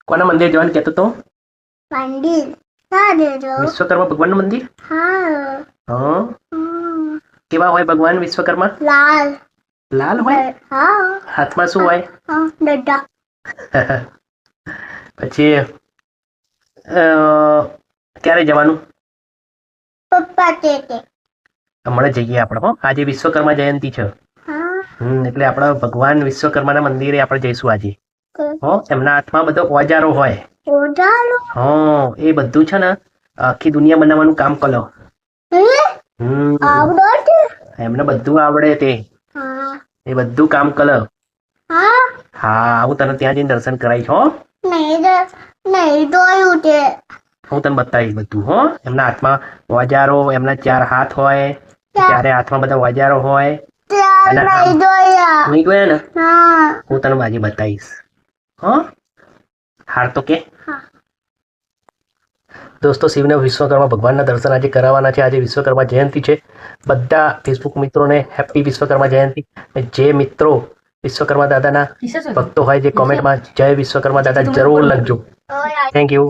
કોના મંદિર જવાનું કહેતો તો? મંદિર સારું વિશ્વકર્મા ભગવાનનું મંદિર. હા હા, કેવા હોય ભગવાન વિશ્વકર્મા? લાલ લાલ હોય. હા હાથમાં શું હોય? હા દાદા પછી ક્યારે જવાનું? પપ્પા કે હમણાં જઈએ આપણે. હો, આજે વિશ્વકર્મા જયંતિ છે. હા એટલે આપણે ભગવાન વિશ્વકર્માના મંદિરે આપણે જઈશું આજે. હો, એમના હાથમાં બધો ઓજારો હોય. ઓજારો હા, એ બધું છે ને આખી દુનિયા બનાવવાનું કામ કરો. આવડો એમને બધું આવડે તે. હા એ બધું કામ કર. હા હા, હું તને ત્યાં જઈને દર્શન કરાવીશ. હો, નહીં જોયું તે હું તને બતાવીશ બધું. હો, એમના હાથમાં ઓજારો, એમના 4 હાથ હોય, ત્યારે હાથમાં બધા ઓજારો હોય. અને નહીં જોયા નહીં ગયા ને? હા હું તને બાજી બતાવીશ. હો, હાર તો કે દોસ્તો, શિવને વિશ્વકર્મા ભગવાનના દર્શન આજે કરાવવાના છે. આજે વિશ્વકર્મા જયંતિ છે. બધા ફેસબુક મિત્રોને હેપી વિશ્વકર્મા જયંતિ. જે મિત્રો વિશ્વકર્મા દાદાના ભક્તો હોય, જે કોમેન્ટમાં જય વિશ્વકર્મા દાદા જરૂર લખજો. Thank you.